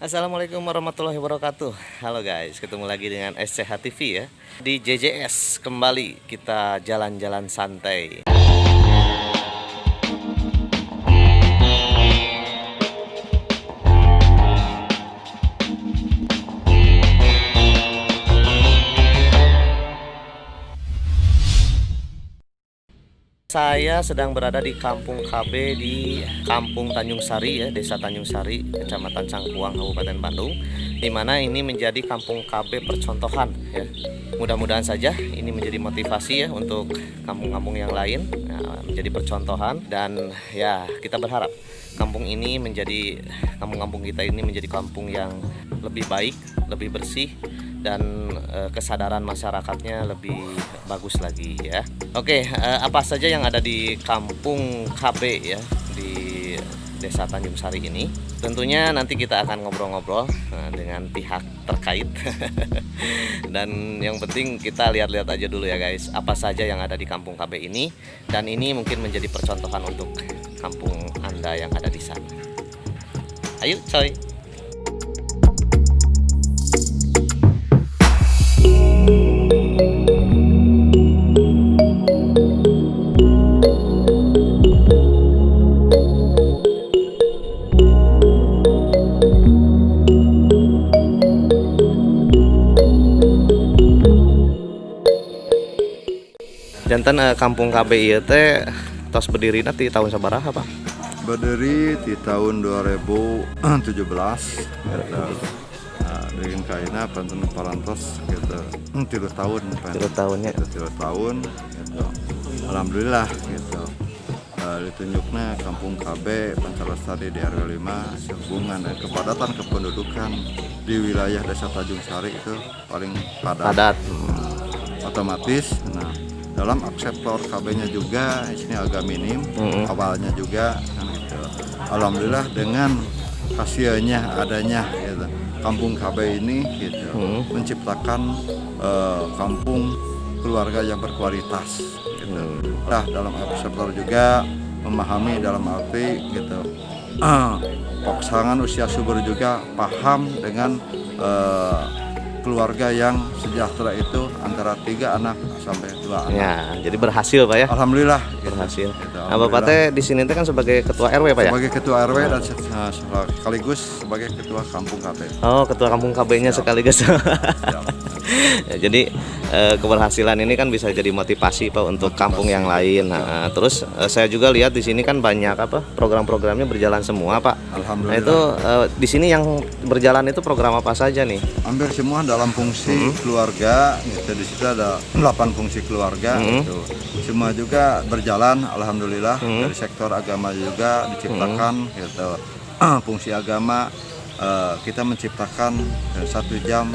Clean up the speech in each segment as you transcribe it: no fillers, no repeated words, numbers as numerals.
Assalamualaikum warahmatullahi wabarakatuh. Halo guys, ketemu lagi dengan SCH TV ya. Di JJS kembali kita jalan-jalan santai. Saya sedang berada di Kampung KB di Kampung Tanjung Sari ya, Desa Tanjung Sari, Kecamatan Cangkuang, Kabupaten Bandung. Di mana ini menjadi Kampung KB percontohan ya. Mudah-mudahan saja ini menjadi motivasi ya untuk kampung-kampung yang lain ya, menjadi percontohan, dan ya kita berharap kampung ini menjadi kampung-kampung kita ini menjadi kampung yang lebih baik, lebih bersih, dan kesadaran masyarakatnya lebih bagus lagi ya. Oke, apa saja yang ada di Kampung KB ya, di Desa Tanjung Sari ini? Tentunya nanti kita akan ngobrol-ngobrol dengan pihak terkait. Dan yang penting kita lihat-lihat aja dulu ya guys, apa saja yang ada di Kampung KB ini, dan ini mungkin menjadi percontohan untuk kampung Anda yang ada di sana. Ayo coy. Jantan Kampung KB ieu teh tos berdiri nanti tahun sabaraha Pak? Berdiri di tahun 2017 gitu. Dengan kaina pantun parantos gitu. 3 tahun. 3 tahunnya. 3 tahun gitu. Alhamdulillah gitu. Ditunjuknya Kampung KB Pancarasari di RW 5 sehubungan dan kepadatan kependudukan di wilayah Desa Tanjung Sari itu paling padat. Otomatis dalam akseptor KB-nya juga di sini agak minim, awalnya juga kan gitu. Alhamdulillah dengan hasilnya adanya gitu, Kampung KB ini gitu, menciptakan kampung keluarga yang berkualitas gitu. Nah, dalam akseptor juga memahami dalam arti gitu, pasangan usia subur juga paham dengan keluarga yang sejahtera itu antara 3 anak sampai 2 anak. Ya, jadi berhasil Pak ya. Alhamdulillah berhasil. Gitu, Nah, Bapak teh di sini teh kan sebagai ketua RW Pak ya? Sebagai ketua RW dan sekaligus sebagai ketua Kampung KB. Oh, ketua Kampung KB-nya sekaligus. Ya, jadi keberhasilan ini kan bisa jadi motivasi Pak untuk kampung yang lain. Nah, terus saya juga lihat di sini kan banyak program-programnya berjalan semua Pak. Alhamdulillah. Nah, itu di sini yang berjalan itu program apa saja nih? Hampir semua dalam fungsi keluarga gitu. Di situ ada 8 fungsi keluarga gitu. Semua juga berjalan alhamdulillah. Dari sektor agama juga diciptakan gitu. Fungsi agama kita menciptakan 1 jam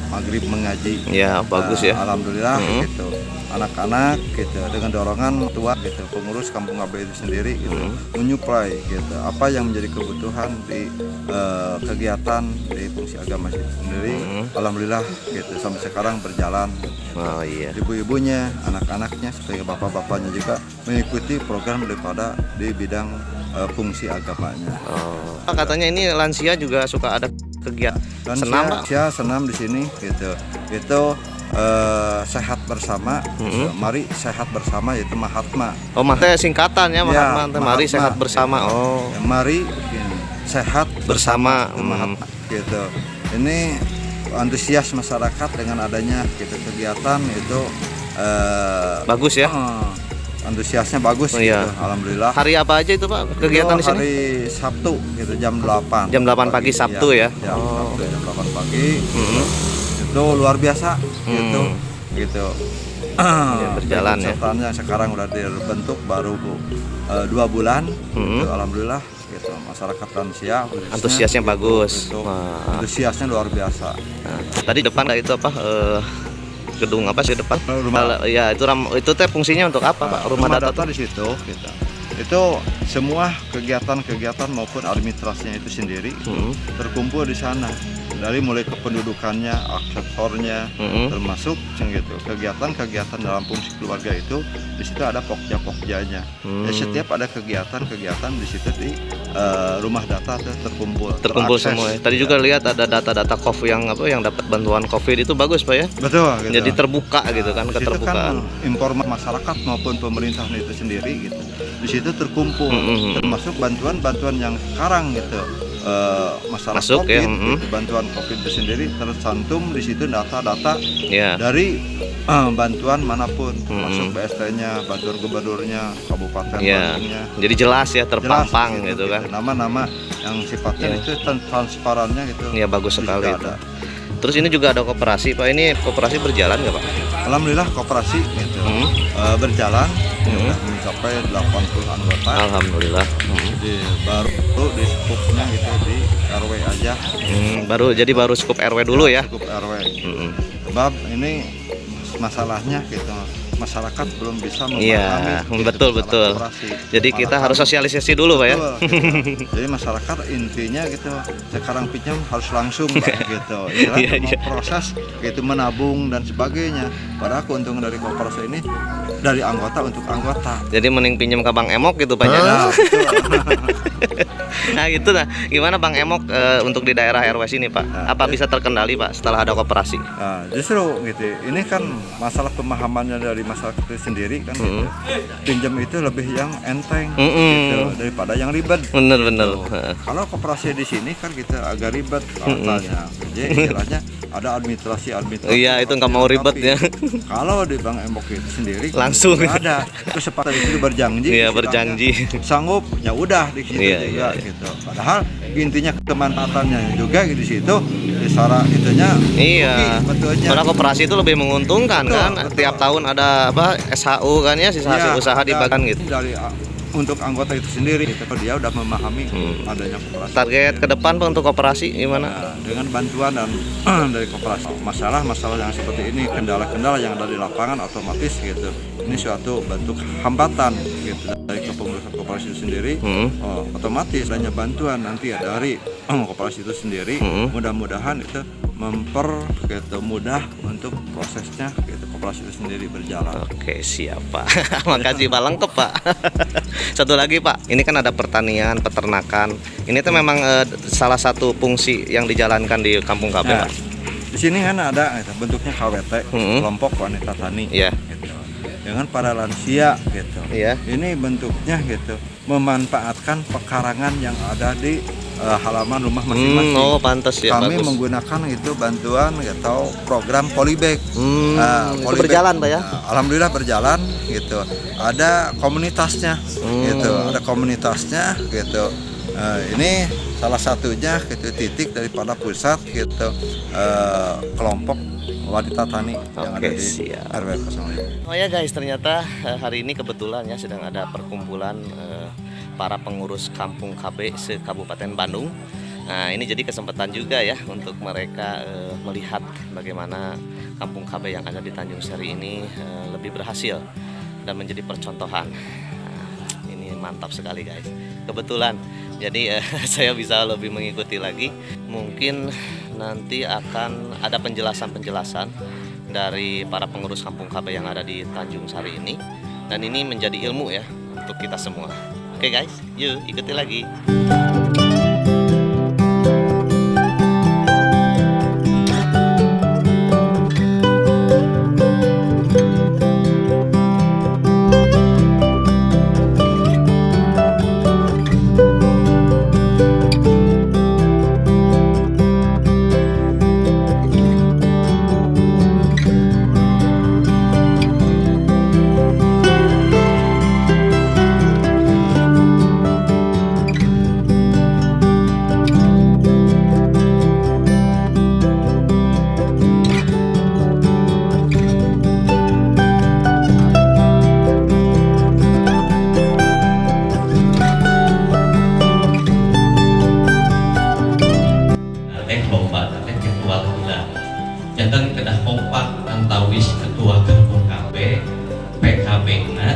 maghrib mengaji. Ya, bagus ya. Alhamdulillah gitu. Anak-anak gitu dengan dorongan tua gitu, pengurus Kampung KB itu sendiri gitu, menyuplai gitu apa yang menjadi kebutuhan di kegiatan di fungsi agama itu sendiri. Alhamdulillah gitu sampai sekarang berjalan. Oh iya. Ibu-ibunya, anak-anaknya, sebagai bapak-bapaknya juga mengikuti program daripada di bidang fungsi agamanya. Oh. Katanya ini lansia juga suka ada kegiatan senam Pak? Ya, senam di sini gitu. Itu sehat bersama, mari sehat bersama, yaitu Mahatma. Oh, teh singkatan ya Mahatma, teh mari sehat bersama. Oh, ya, mari sehat bersama, Mahatma gitu. Ini antusias masyarakat dengan adanya gitu kegiatan itu bagus ya. Antusiasnya bagus gitu. Alhamdulillah. Hari apa aja itu Pak kegiatan di sini? Hari Sabtu gitu jam 8. Jam 8 pagi Sabtu ya. Sabtu jam 8 pagi. Itu luar biasa gitu berjalan ya. Pesertanya sekarang udah dibentuk baru 2 bulan gitu, alhamdulillah gitu. Masyarakat lansia antusiasnya bagus. Antusiasnya luar biasa. Nah, tadi depan itu apa gedung apa sih depan? Rumah. Ya, itu teh fungsinya untuk apa Pak? Rumah data di situ gitu. Itu semua kegiatan-kegiatan maupun administrasinya itu sendiri terkumpul di sana. dari mulai kependudukannya, aksesornya, termasuk gitu kegiatan-kegiatan dalam fungsi keluarga itu di situ ada pokja-pokjanya. Ya, setiap ada kegiatan-kegiatan di situ di rumah data terkumpul terakses. Semua ya. Tadi juga lihat ada data-data COVID yang dapat bantuan COVID itu bagus Pak ya. Betul gitu. Jadi terbuka gitu kan, Di situ keterbukaan. kan informasi masyarakat maupun pemerintahan itu sendiri gitu. Di situ terkumpul termasuk bantuan-bantuan yang sekarang gitu. Masalah Masuk, COVID, ya, gitu, bantuan COVID itu sendiri tercantum di situ data-data Ya. dari bantuan manapun, masuk BST-nya, bantuan gubernurnya, kabupaten Ya. Bandungnya. Jadi jelas ya, terpampang Jelas, gitu kan. Nama-nama yang sifatnya Ya. itu transparannya gitu. Ya bagus Di sekali situ itu. ada. Terus ini juga ada koperasi Pak. Ini koperasi berjalan nggak Pak? Alhamdulillah koperasi gitu berjalan sudah mencapai 80 anggota. Alhamdulillah. Baru di skupnya gitu di RW aja. Baru skup RW dulu ya. Skup RW. Sebab ini masalahnya gitu masyarakat belum bisa memahami. Iya, gitu, betul. masalah koperasi. Jadi kita Malah harus sosialisasi dulu Pak ya. betul, gitu. Jadi masyarakat intinya gitu sekarang pinjam harus langsung Pak, gitu. Iya, Mau proses gitu menabung dan sebagainya. Padahal keuntungan dari koperasi ini dari anggota untuk anggota. Jadi mending pinjam ke Bang Emok gitu Pak ya. Nah, betul. Nah gitu nah. Gimana Bang Emok untuk di daerah RW sini Pak? Apa bisa terkendali Pak setelah ada koperasi? Nah, justru gitu. Ini kan masalah pemahamannya dari masyarakat itu sendiri kan gitu. Pinjam itu lebih yang enteng gitu daripada yang ribet. Bener. Kalau koperasi di sini kan kita agak ribet katanya. Jadi istilahnya ada administrasi. Iya, itu nggak mau ribet ya. Kalau di Bang Emok itu sendiri Langsung. nggak ada. Kesepakatan itu berjanji. Iya, istilahnya. berjanji. Sanggup, ya udah di situ Iya, juga iya. gitu. Padahal intinya kemanfaatannya juga di situ secara itunya. Iya. Betulnya. Karena koperasi itu lebih menguntungkan Betul, kan. betul. Tiap tahun ada apa SHU kan ya, sisa hasil Iya, usaha dibagikan gitu. Dari untuk anggota itu sendiri gitu. Dia udah memahami adanya koperasi. Target ke depan Pak untuk koperasi gimana? Nah, dengan bantuan dan dari koperasi masalah-masalah yang seperti ini, kendala-kendala yang ada di lapangan otomatis gitu. Ini suatu bentuk hambatan gitu dari kepengurusan koperasi itu sendiri. Otomatis adanya bantuan nanti ya dari koperasi itu sendiri. Mudah-mudahan itu mudah untuk prosesnya gitu koperasi itu sendiri berjalan. Oke, siap Pak. Makasih Pak, lengkap Pak. Satu lagi Pak, ini kan ada pertanian, peternakan. Ini tuh memang salah satu fungsi yang dijalankan di Kampung KB Nah, Pak. di sini kan ada gitu, bentuknya KWT, kelompok wanita tani. Iya. Gitu. Dengan para lansia gitu. Iya. Ini bentuknya gitu memanfaatkan pekarangan yang ada di halaman rumah masing-masing. Oh, pantas ya, Kami bagus. menggunakan itu bantuan atau program polybag. Itu berjalan Pak ya? Alhamdulillah berjalan gitu. Ada komunitasnya gitu. Ada komunitasnya gitu. Ini salah satunya gitu titik daripada pusat gitu kelompok wanita tani yang ada di siap. RW 05. Oh ya guys, ternyata hari ini kebetulan ya sedang ada perkumpulan para pengurus Kampung KB se-Kabupaten Bandung. Nah ini jadi kesempatan juga ya untuk mereka melihat bagaimana Kampung KB yang ada di Tanjung Sari ini lebih berhasil dan menjadi percontohan. Nah, ini mantap sekali guys. Kebetulan jadi saya bisa lebih mengikuti lagi. Mungkin nanti akan ada penjelasan-penjelasan dari para pengurus Kampung KB yang ada di Tanjung Sari ini. Dan ini menjadi ilmu ya untuk kita semua. Oke guys, yuk ikuti lagi. Jantan kedah kompak antawis ketua Kampung KB, PKB-na,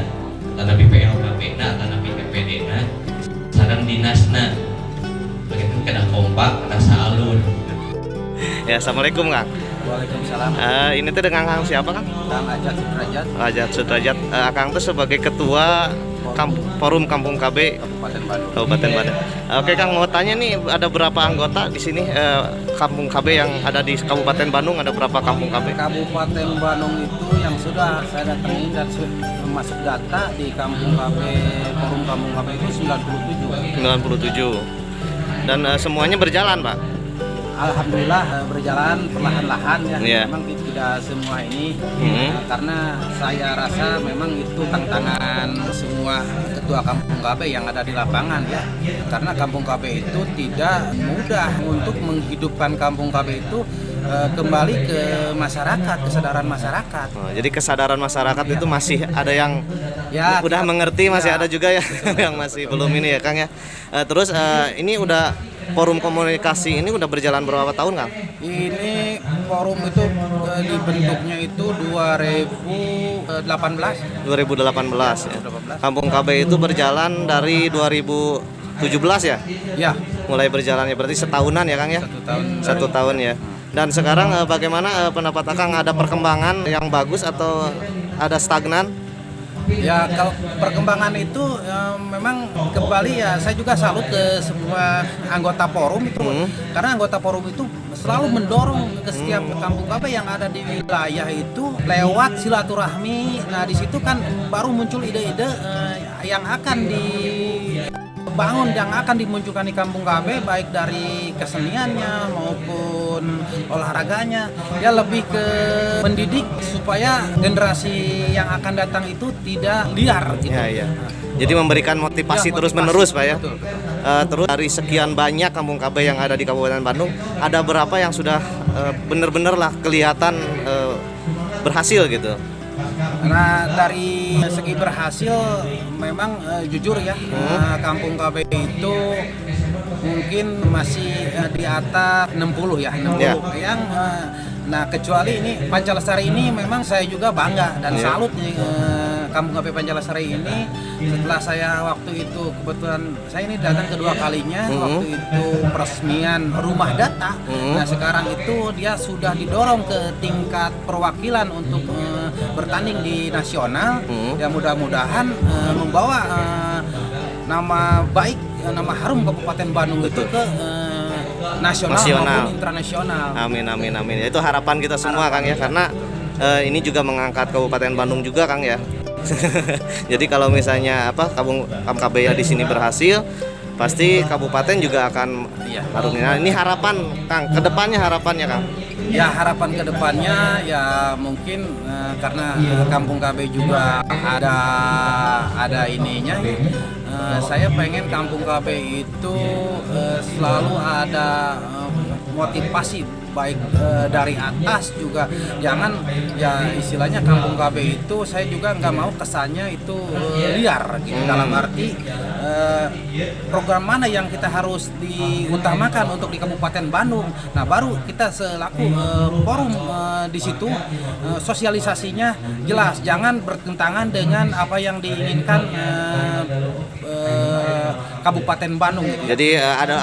tanah PLKB-na, tanah PPD-na, sareng dinasna. Begitu kedah kompak, kedah saalun. Ya, assalamualaikum Kang. Waalaikumsalam. Ini tuh dengan Kang siapa Kang? Kang Ajat Sudrajat, Ajat Sudrajat. Kang tuh sebagai ketua Forum Kampung KB Kabupaten Bandung. Kabupaten Bandung. Oke Kang, mau tanya nih, ada berapa anggota di sini Kampung KB yang ada di Kabupaten Bandung? Ada berapa Kampung KB? Kabupaten Bandung itu yang sudah saya datengin dan masuk data di Kampung KB, Forum Kampung KB itu 97. 97. Dan semuanya berjalan, Pak. Alhamdulillah berjalan perlahan-lahan ya. Iya. Memang tidak semua ini Mhm. karena saya rasa memang itu tantangan semua ketua Kampung KB yang ada di lapangan ya. Karena Kampung KB itu tidak mudah untuk menghidupkan Kampung KB itu kembali ke masyarakat, kesadaran masyarakat. Oh, jadi kesadaran masyarakat itu masih ada yang Ya, udah tiap- mengerti, masih ya. ada juga ya yang masih belum ini ya Kang ya. Terus ini udah forum komunikasi ini udah berjalan berapa tahun Kang? Ini forum itu dibentuknya itu 2018. 2018 ya. 2018. Kampung KB itu berjalan dari 2017 ya. Ya, Mulai berjalannya berarti setahunan ya Kang ya. 1 tahun. Satu tahun ya. Dan sekarang bagaimana pendapat Kang, ada perkembangan yang bagus atau ada stagnan? Ya, kalau perkembangan itu memang kembali ya, saya juga salut ke semua anggota forum itu. Karena anggota forum itu selalu mendorong ke setiap kampung KB yang ada di wilayah itu lewat silaturahmi. Nah, di situ kan baru muncul ide-ide yang akan dibangun, yang akan dimunculkan di kampung KB, baik dari keseniannya maupun olahraganya. Ya, lebih ke mendidik supaya generasi yang akan datang itu tidak liar gitu. Ya, ya. Jadi memberikan motivasi Ya, terus-menerus Pak ya. Betul, betul. Terus dari sekian banyak kampung KB yang ada di Kabupaten Bandung, ada berapa yang sudah benar-benar lah kelihatan berhasil gitu? Nah, dari segi berhasil memang jujur ya, kampung KB itu mungkin masih di atas 60 ya, 60 Ya. yang nah, kecuali ini Pancalasari ini memang saya juga bangga dan Ya. salut nih Kampung KB Pancalasari ini. Setelah saya waktu itu kebetulan saya ini datang kedua kalinya, waktu itu peresmian rumah data. Nah, sekarang itu dia sudah didorong ke tingkat perwakilan untuk bertanding di nasional. Ya, mudah-mudahan membawa nama baik, nama harum Kabupaten Bandung itu ke nasional maupun internasional. Amin, amin, amin. Itu harapan kita semua Kang ya, karena ini juga mengangkat Kabupaten Bandung juga Kang ya. Jadi kalau misalnya Kampung KB di sini berhasil, pasti kabupaten juga akan Iya. harumnya. Ini harapan Kang, kedepannya harapannya Kang. Ya, harapan kedepannya ya mungkin karena Kampung KB juga ada ininya. Saya pengen Kampung KB itu selalu ada motivasi baik dari atas juga. Jangan ya istilahnya Kampung KB itu saya juga nggak mau kesannya itu liar gitu. Dalam arti program mana yang kita harus diutamakan untuk di Kabupaten Bandung. Nah, baru kita selaku forum di situ sosialisasinya jelas, jangan bertentangan dengan apa yang diinginkan Kabupaten Bandung gitu. Jadi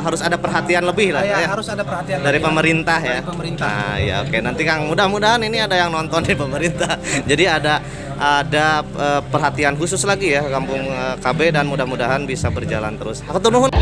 harus ada perhatian lebih lah Ya, ya. harus ada perhatian Dari lebih pemerintah ya. dari pemerintah. Nah, ya oke, nanti Kang, mudah-mudahan ini ada yang nonton di pemerintah. Jadi ada perhatian khusus lagi ya Kampung KB, dan mudah-mudahan bisa berjalan terus. Hatur nuhun.